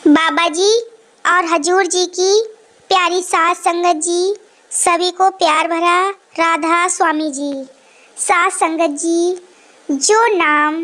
बाबा जी और हजूर जी की प्यारी साथ संगत जी, सभी को प्यार भरा राधा स्वामी जी। साथ संगत जी, जो नाम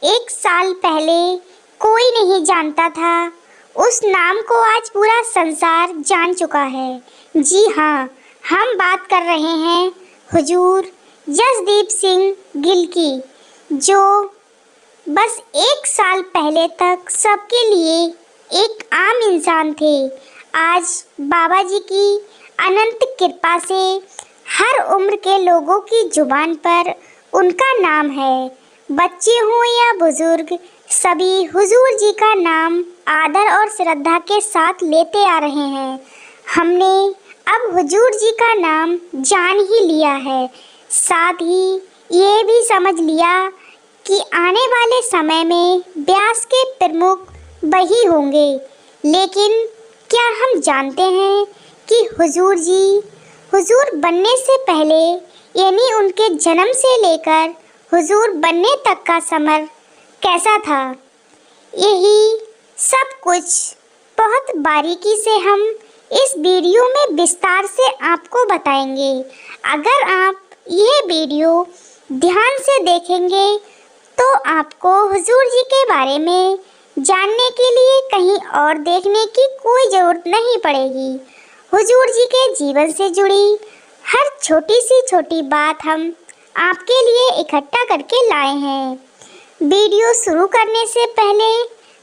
1 साल पहले कोई नहीं जानता था, उस नाम को आज पूरा संसार जान चुका है। जी हाँ, हम बात कर रहे हैं हुजूर जसदीप सिंह गिल की, जो बस 1 साल पहले तक सबके लिए एक आम इंसान थे। आज बाबा जी की अनंत कृपा से हर उम्र के लोगों की जुबान पर उनका नाम है। बच्चे हों या बुजुर्ग, सभी हुजूर जी का नाम आदर और श्रद्धा के साथ लेते आ रहे हैं। हमने अब हुजूर जी का नाम जान ही लिया है, साथ ही ये भी समझ लिया कि आने वाले समय में व्यास के प्रमुख वही होंगे। लेकिन क्या हम जानते हैं कि हुजूर जी हुजूर बनने से पहले, यानी उनके जन्म से लेकर हुजूर बनने तक का समय कैसा था? यही सब कुछ बहुत बारीकी से हम इस वीडियो में विस्तार से आपको बताएंगे। अगर आप ये वीडियो ध्यान से देखेंगे तो आपको हुजूर जी के बारे में जानने के लिए कहीं और देखने की कोई ज़रूरत नहीं पड़ेगी। हुजूर जी के जीवन से जुड़ी हर छोटी से छोटी बात हम आपके लिए इकट्ठा करके लाए हैं। वीडियो शुरू करने से पहले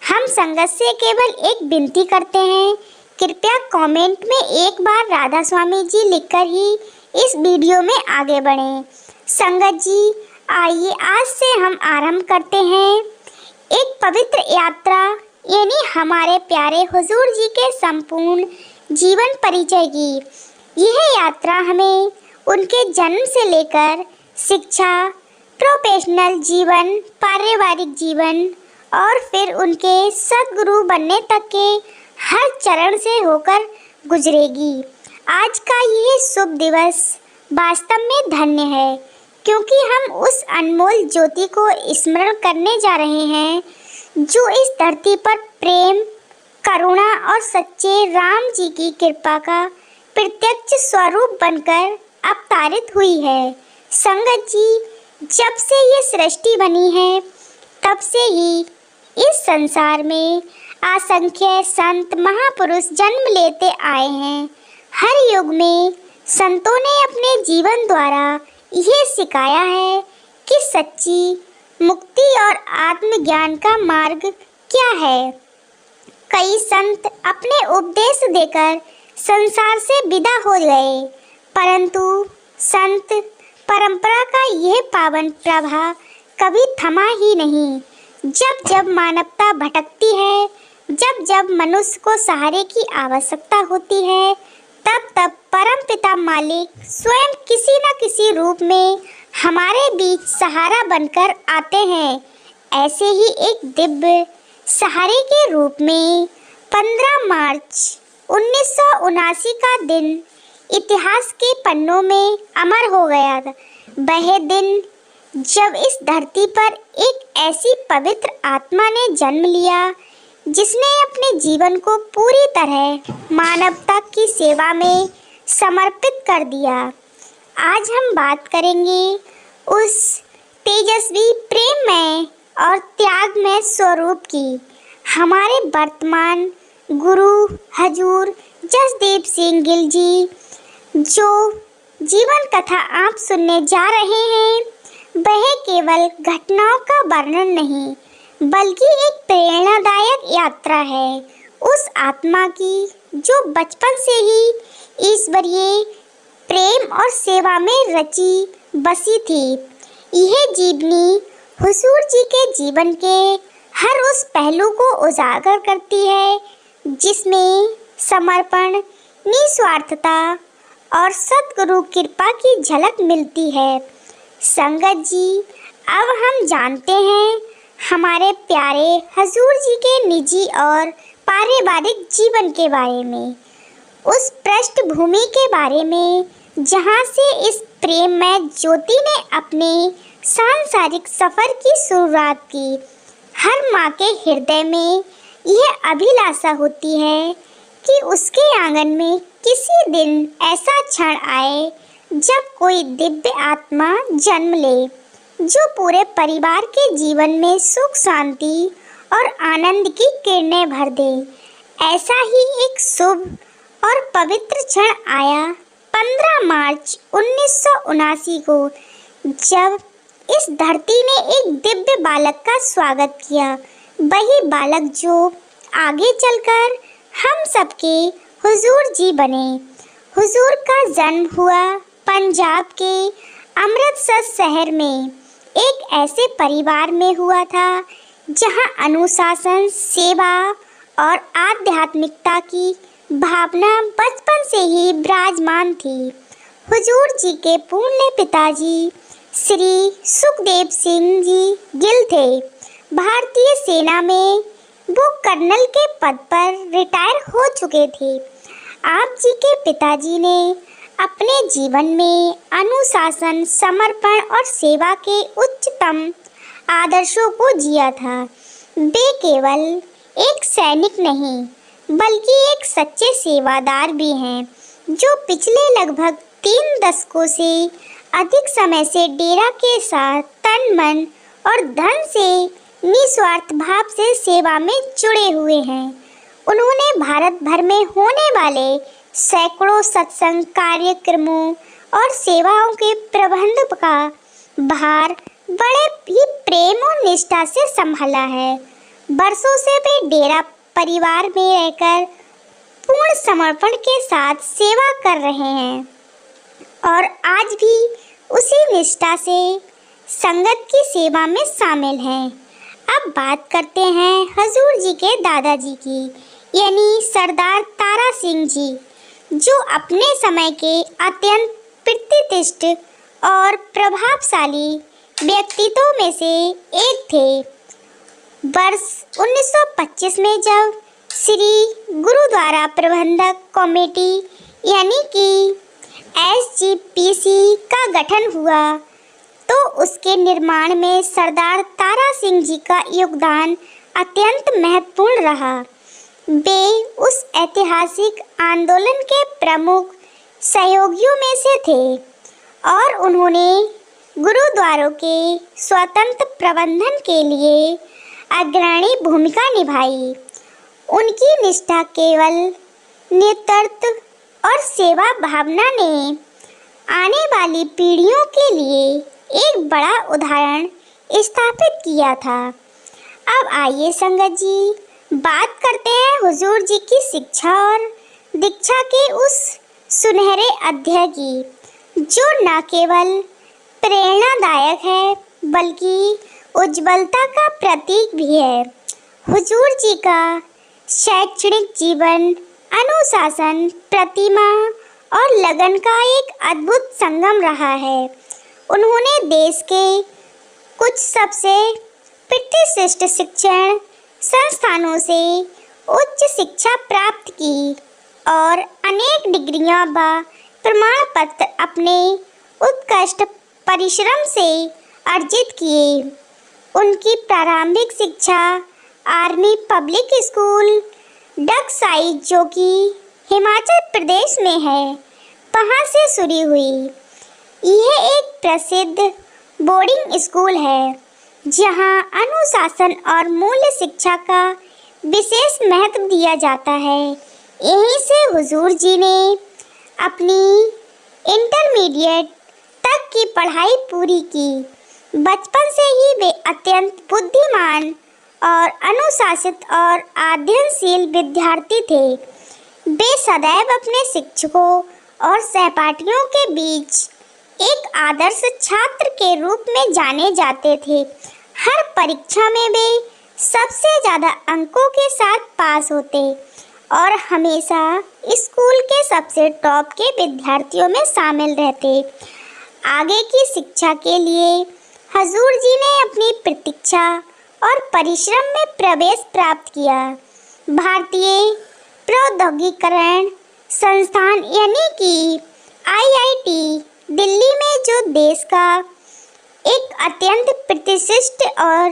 हम संगत से केवल एक विनती करते हैं, कृपया कमेंट में एक बार राधा स्वामी जी लिखकर ही इस वीडियो में आगे बढ़ें। संगत जी, आइए आज से हम आरंभ करते हैं एक पवित्र यात्रा, यानी हमारे प्यारे हुजूर जी के संपूर्ण जीवन परिचय की। यह यात्रा हमें उनके जन्म से लेकर शिक्षा, प्रोफेशनल जीवन, पारिवारिक जीवन और फिर उनके सद्गुरु बनने तक के हर चरण से होकर गुजरेगी। आज का यह शुभ दिवस वास्तव में धन्य है, क्योंकि हम उस अनमोल ज्योति को स्मरण करने जा रहे हैं जो इस धरती पर प्रेम, करुणा और सच्चे राम जी की कृपा का प्रत्यक्ष स्वरूप बनकर अवतारित हुई है। संगत जी, जब से ये सृष्टि बनी है तब से ही इस संसार में असंख्य संत महापुरुष जन्म लेते आए हैं। हर युग में संतों ने अपने जीवन द्वारा यह सिखाया है कि सच्ची मुक्ति और आत्मज्ञान का मार्ग क्या है। कई संत अपने उपदेश देकर संसार से विदा हो गए, परंतु संत परंपरा का यह पावन प्रवाह कभी थमा ही नहीं। जब जब मानवता भटकती है, जब जब मनुष्य को सहारे की आवश्यकता होती है, तब तब परमपिता मालिक स्वयं किसी न किसी रूप में हमारे बीच सहारा बनकर आते हैं। ऐसे ही एक दिव्य सहारे के रूप में 15 मार्च 1979 का दिन इतिहास के पन्नों में अमर हो गया था। वह दिन जब इस धरती पर एक ऐसी पवित्र आत्मा ने जन्म लिया जिसने अपने जीवन को पूरी तरह मानवता की सेवा में समर्पित कर दिया। आज हम बात करेंगे उस तेजस्वी, प्रेममय और त्यागमय स्वरूप की। हमारे वर्तमान गुरु हजूर जसदीप सिंह गिल जी, जो जीवन कथा आप सुनने जा रहे हैं, वह केवल घटनाओं का वर्णन नहीं बल्कि एक प्रेरणादायक यात्रा है उस आत्मा की जो बचपन से ही ईश्वरीय प्रेम और सेवा में रची बसी थी। यह जीवनी हुजूर जी के जीवन के हर उस पहलू को उजागर करती है जिसमें समर्पण, निस्वार्थता और सद्गुरु कृपा की झलक मिलती है। संगत जी, अब हम जानते हैं हमारे प्यारे हजूर जी के निजी और पारिवारिक जीवन के बारे में, उस पृष्ठभूमि के बारे में जहाँ से इस प्रेममय ज्योति ने अपने सांसारिक सफ़र की शुरुआत की। हर माँ के हृदय में यह अभिलाषा होती है कि उसके आंगन में किसी दिन ऐसा क्षण आए जब कोई दिव्य आत्मा जन्म ले, जो पूरे परिवार के जीवन में सुख शांति और आनंद की किरणें भर दे। ऐसा ही एक शुभ और पवित्र क्षण आया 15 मार्च 1979 को, जब इस धरती ने एक दिव्य बालक का स्वागत किया। वही बालक जो आगे चलकर हम सबके हुजूर जी बने। हुजूर का जन्म हुआ पंजाब के अमृतसर शहर में एक ऐसे परिवार में हुआ था जहां अनुशासन, सेवा और आध्यात्मिकता की भावना बचपन से ही विराजमान थी। हुजूर जी के पुण्य पिताजी श्री सुखदेव सिंह जी गिल थे। भारतीय सेना में वो कर्नल के पद पर रिटायर हो चुके थे। आप जी के पिताजी ने अपने जीवन में अनुशासन, समर्पण और सेवा के उच्चतम आदर्शों को जिया था। वे केवल एक सैनिक नहीं, बल्कि एक सच्चे सेवादार भी हैं, जो पिछले लगभग 3 दशकों से अधिक समय से डेरा के साथ तन, मन और धन से निस्वार्थ भाव से सेवा में जुड़े हुए हैं। उन्होंने भारत भर में होने वाले सैकड़ों सत्संग कार्यक्रमों और सेवाओं के प्रबंध का भार बड़े ही प्रेम और निष्ठा से संभाला है। वर्षों से वे डेरा परिवार में रहकर पूर्ण समर्पण के साथ सेवा कर रहे हैं और आज भी उसी निष्ठा से संगत की सेवा में शामिल हैं। अब बात करते हैं हजूर जी के दादाजी की, यानी सरदार तारा सिंह जी, जो अपने समय के अत्यंत प्रतिष्ठित और प्रभावशाली व्यक्तित्वों में से एक थे। वर्ष 1925 में जब श्री गुरुद्वारा प्रबंधक कमेटी यानी कि SGPC का गठन हुआ, तो उसके निर्माण में सरदार तारा सिंह जी का योगदान अत्यंत महत्वपूर्ण रहा। वे उस ऐतिहासिक आंदोलन के प्रमुख सहयोगियों में से थे और उन्होंने गुरुद्वारों के स्वतंत्र प्रबंधन के लिए अग्रणी भूमिका निभाई। उनकी निष्ठा, केवल नेतृत्व और सेवा भावना ने आने वाली पीढ़ियों के लिए एक बड़ा उदाहरण स्थापित किया था। अब आइए संगत जी, बात करते हैं हुजूर जी की शिक्षा और दीक्षा के उस सुनहरे अध्याय की, जो न केवल प्रेरणादायक है बल्कि उज्ज्वलता का प्रतीक भी है। हुजूर जी का शैक्षणिक जीवन अनुशासन, प्रतिमा और लगन का एक अद्भुत संगम रहा है। उन्होंने देश के कुछ सबसे प्रतिष्ठित शिक्षण संस्थानों से उच्च शिक्षा प्राप्त की और अनेक डिग्रियां व प्रमाण पत्र अपने उत्कृष्ट परिश्रम से अर्जित किए। उनकी प्रारंभिक शिक्षा आर्मी पब्लिक स्कूल डगसाई, जो कि हिमाचल प्रदेश में है, वहाँ से शुरू हुई। यह एक प्रसिद्ध बोर्डिंग स्कूल है जहाँ अनुशासन और मूल्य शिक्षा का विशेष महत्व दिया जाता है। यहीं से हुजूर जी ने अपनी इंटरमीडिएट तक की पढ़ाई पूरी की। बचपन से ही वे अत्यंत बुद्धिमान और अनुशासित और अध्ययनशील विद्यार्थी थे। वे सदैव अपने शिक्षकों और सहपाठियों के बीच एक आदर्श छात्र के रूप में जाने जाते थे। हर परीक्षा में वे सबसे ज़्यादा अंकों के साथ पास होते और हमेशा स्कूल के सबसे टॉप के विद्यार्थियों में शामिल रहते। आगे की शिक्षा के लिए हजूर जी ने अपनी प्रतीक्षा और परिश्रम में प्रवेश प्राप्त किया। भारतीय प्रौद्योगिकीकरण संस्थान यानी कि IIT दिल्ली में, जो देश का एक अत्यंत प्रतिष्ठित और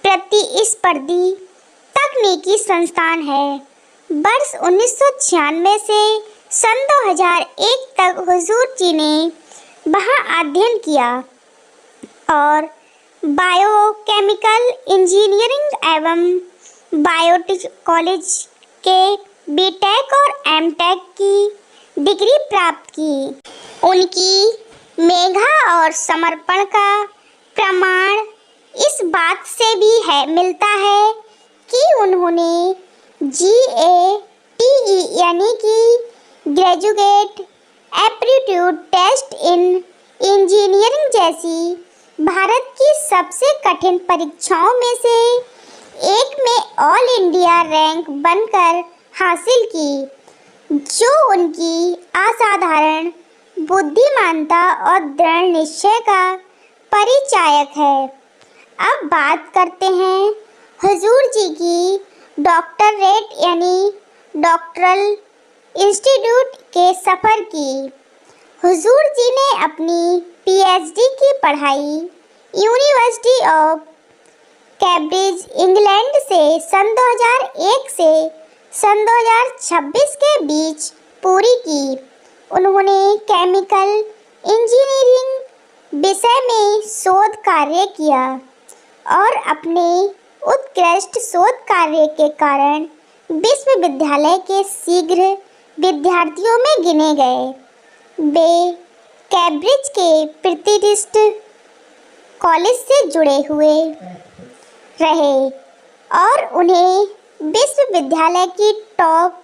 प्रतिस्पर्धी तकनीकी संस्थान है। वर्ष 1996 से सन 2001 तक हुजूर जी ने वहाँ अध्ययन किया और बायोकेमिकल इंजीनियरिंग एवं बायोटेक्नोलॉजी के बीटेक और एमटेक की डिग्री प्राप्त की। उनकी मेधा और समर्पण का प्रमाण इस बात से भी मिलता है कि उन्होंने GATE यानी कि graduate aptitude test in engineering जैसी भारत की सबसे कठिन परीक्षाओं में से एक में ऑल इंडिया रैंक बनकर हासिल की, जो उनकी असाधारण बुद्धिमानता और दृढ़ निश्चय का परिचायक है। अब बात करते हैं हुजूर जी की डॉक्टरेट यानी डॉक्टरल इंस्टीट्यूट के सफ़र की। हुजूर जी ने अपनी PhD की पढ़ाई यूनिवर्सिटी ऑफ कैम्ब्रिज इंग्लैंड से सन 2001 से सन 2026 के बीच पूरी की। उन्होंने केमिकल इंजीनियरिंग विषय में शोध कार्य किया और अपने उत्कृष्ट शोध कार्य के कारण विश्वविद्यालय के शीघ्र विद्यार्थियों में गिने गए। वे कैम्ब्रिज के प्रतिष्ठित कॉलेज से जुड़े हुए रहे और उन्हें विश्वविद्यालय की टॉप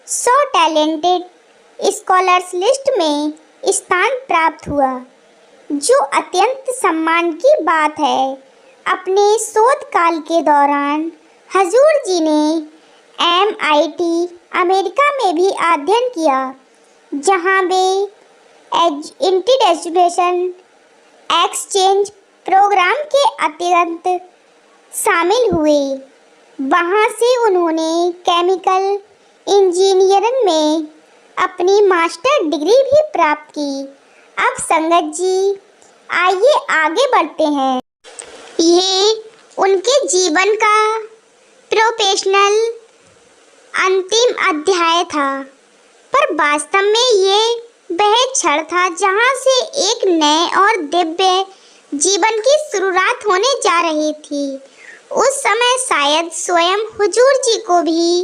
100 टैलेंटेड स्कॉलर्स लिस्ट में स्थान प्राप्त हुआ, जो अत्यंत सम्मान की बात है। अपने शोध काल के दौरान हुजूर जी ने MIT अमेरिका में भी अध्ययन किया, जहां वे इंटरनेशनल एक्सचेंज प्रोग्राम के अतिरिक्त शामिल हुए। वहां से उन्होंने केमिकल इंजीनियरिंग में अपनी मास्टर डिग्री भी प्राप्त की। अब संगत जी, आइए आगे बढ़ते हैं। ये उनके जीवन का प्रोफेशनल अंतिम अध्याय था, पर वास्तव में ये वह क्षण था जहाँ से एक नए और दिव्य जीवन की शुरुआत होने जा रही थी। उस समय शायद स्वयं हुजूर जी को भी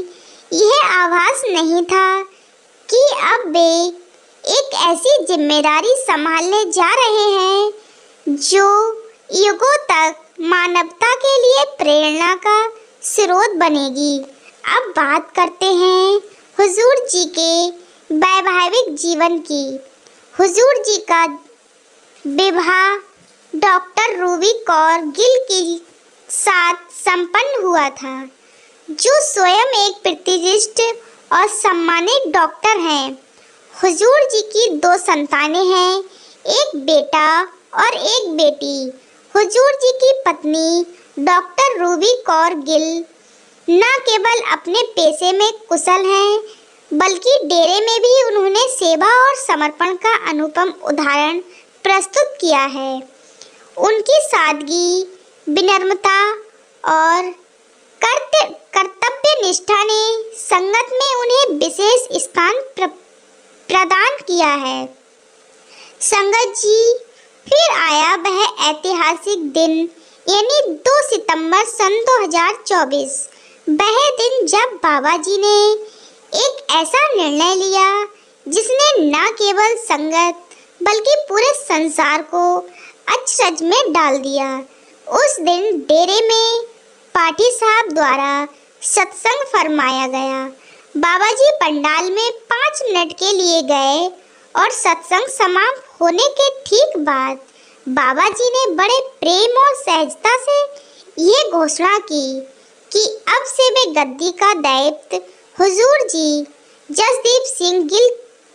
यह आभास नहीं था कि अब वे एक ऐसी जिम्मेदारी संभालने जा रहे हैं जो युगों तक मानवता के लिए प्रेरणा का स्रोत बनेगी। अब बात करते हैं हुजूर जी के वैवाहिक जीवन की। हुजूर जी का विवाह डॉक्टर रूबी कौर गिल के साथ संपन्न हुआ था, जो स्वयं एक प्रतिष्ठित और सम्मानित डॉक्टर हैं। हुजूर जी की 2 संतानें हैं, एक बेटा और एक बेटी। हुजूर जी की पत्नी डॉक्टर रूबी कौर गिल न केवल अपने पेशे में कुशल हैं, बल्कि डेरे में भी उन्होंने सेवा और समर्पण का अनुपम उदाहरण प्रस्तुत किया है। उनकी सादगी, विनम्रता और कर्तव्य निष्ठा ने संगत में उन्हें विशेष स्थान प्रदान किया है। संगत जी, फिर आया वह ऐतिहासिक दिन, यानी 2 सितंबर सन 2024। वह दिन जब बाबा जी ने एक ऐसा निर्णय लिया जिसने न केवल संगत बल्कि पूरे संसार को अचरज में डाल दिया। उस दिन डेरे में पाठी साहब द्वारा सत्संग फरमाया गया। बाबा जी पंडाल में 5 मिनट के लिए गए और सत्संग समाप्त होने के ठीक बाद बाबा जी ने बड़े प्रेम और सहजता से ये घोषणा की कि अब से वे गद्दी का दायित्व हुजूर जी जसदीप सिंह गिल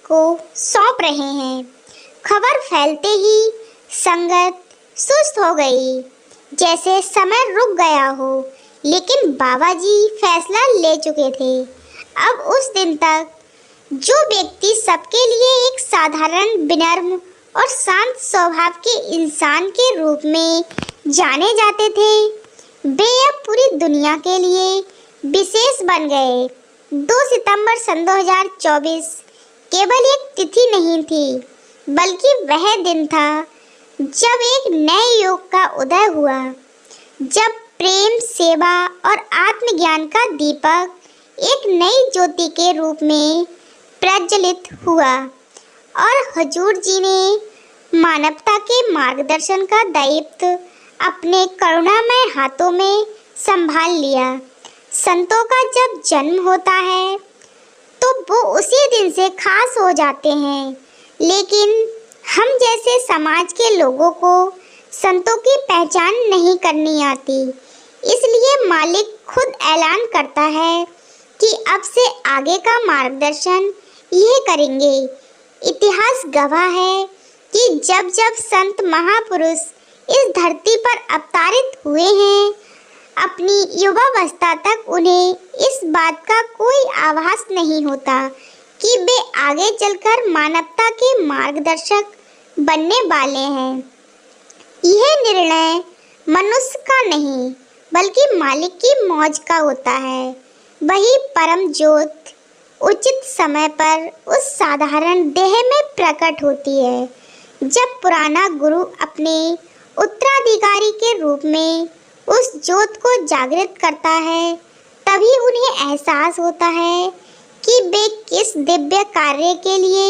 को सौंप रहे हैं। खबर फैलते ही संगत सुस्त हो गई, जैसे समय रुक गया हो, लेकिन बाबा जी फैसला ले चुके थे। अब उस दिन तक जो व्यक्ति सबके लिए एक साधारण, विनम्र और शांत स्वभाव के इंसान के रूप में जाने जाते थे, वे अब पूरी दुनिया के लिए विशेष बन गए। 2 सितंबर सन 2024 केवल एक तिथि नहीं थी, बल्कि वह दिन था जब एक नए युग का उदय हुआ, जब प्रेम, सेवा और आत्मज्ञान का दीपक एक नई ज्योति के रूप में प्रज्वलित हुआ और हुजूर जी ने मानवता के मार्गदर्शन का दायित्व अपने करुणामय हाथों में संभाल लिया। संतों का जब जन्म होता है तो वो उसी दिन से खास हो जाते हैं, लेकिन हम जैसे समाज के लोगों को संतों की पहचान नहीं करनी आती। इसलिए मालिक खुद ऐलान करता है कि अब से आगे का मार्गदर्शन ये करेंगे। इतिहास गवाह है कि जब जब संत महापुरुष इस धरती पर अवतरित हुए हैं, अपनी युवावस्था तक उन्हें इस बात का कोई आभास नहीं होता कि वे आगे चलकर मानवता के मार्गदर्शक बनने वाले हैं। यह निर्णय मनुष्य का नहीं, बल्कि मालिक की मौज का होता है। वही परम ज्योत उचित समय पर उस साधारण देह में प्रकट होती है। जब पुराना गुरु अपने उत्तराधिकारी के रूप में उस ज्योत को जागृत करता है, तभी उन्हें एहसास होता है कि वे किस दिव्य कार्य के लिए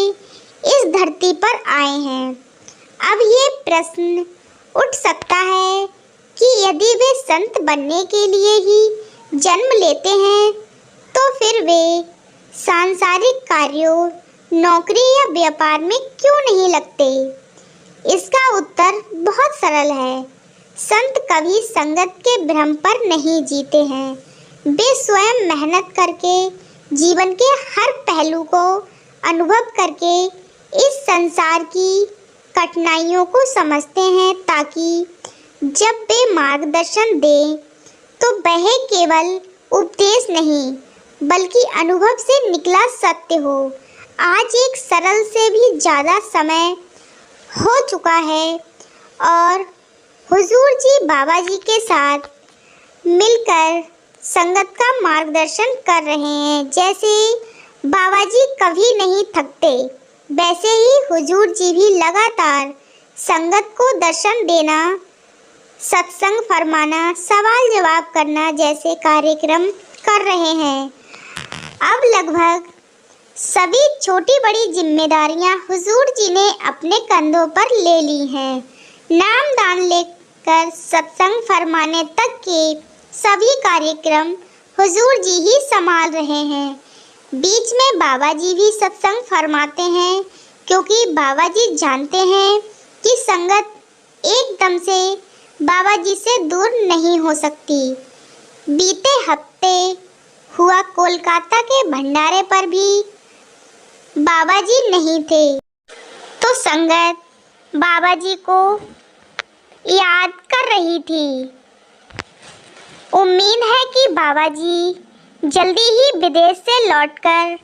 इस धरती पर आए हैं। अब ये प्रश्न उठ सकता है कि यदि वे संत बनने के लिए ही जन्म लेते हैं, तो फिर वे सांसारिक कार्यों, नौकरी या व्यापार में क्यों नहीं लगते? इसका उत्तर बहुत सरल है। संत कभी संगत के भ्रम पर नहीं जीते हैं। वे स्वयं मेहनत करके जीवन के हर पहलू को अनुभव करके इस संसार की कठिनाइयों को समझते हैं, ताकि जब वे मार्गदर्शन दें तो वह केवल उपदेश नहीं, बल्कि अनुभव से निकला सत्य हो। आज एक सरल से भी ज़्यादा समय हो चुका है और हुजूर जी बाबा जी के साथ मिलकर संगत का मार्गदर्शन कर रहे हैं। जैसे बाबा जी कभी नहीं थकते, वैसे ही हुजूर जी भी लगातार संगत को दर्शन देना, सत्संग फरमाना, सवाल जवाब करना जैसे कार्यक्रम कर रहे हैं। अब लगभग सभी छोटी बड़ी जिम्मेदारियां हुजूर जी ने अपने कंधों पर ले ली हैं। नाम दान लेकर सत्संग फरमाने तक के सभी कार्यक्रम हुजूर जी ही संभाल रहे हैं। बीच में बाबा जी भी सत्संग फरमाते हैं, क्योंकि बाबा जी जानते हैं कि संगत एकदम से बाबा जी से दूर नहीं हो सकती। बीते हफ्ते हुआ कोलकाता के भंडारे पर भी बाबा जी नहीं थे, तो संगत बाबा जी को याद कर रही थी। उम्मीद है कि बाबा जी जल्दी ही विदेश से लौटकर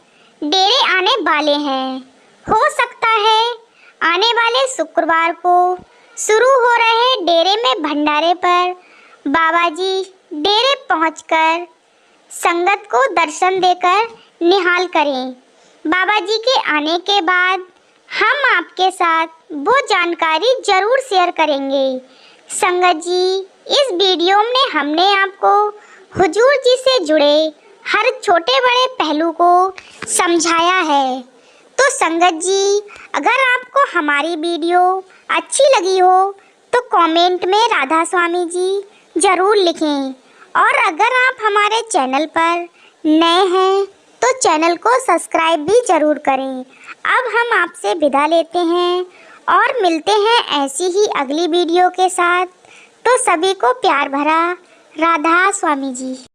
डेरे आने वाले हैं। हो सकता है आने वाले शुक्रवार को शुरू हो रहे डेरे में भंडारे पर बाबा जी डेरे पहुंचकर संगत को दर्शन देकर निहाल करें। बाबा जी के आने के बाद हम आपके साथ वो जानकारी जरूर शेयर करेंगे। संगत जी, इस वीडियो में हमने आपको हुजूर जी से जुड़े हर छोटे बड़े पहलू को समझाया है। तो संगत जी, अगर आपको हमारी वीडियो अच्छी लगी हो तो कमेंट में राधा स्वामी जी ज़रूर लिखें, और अगर आप हमारे चैनल पर नए हैं तो चैनल को सब्सक्राइब भी ज़रूर करें। अब हम आपसे विदा लेते हैं और मिलते हैं ऐसी ही अगली वीडियो के साथ। तो सभी को प्यार भरा राधा स्वामी जी।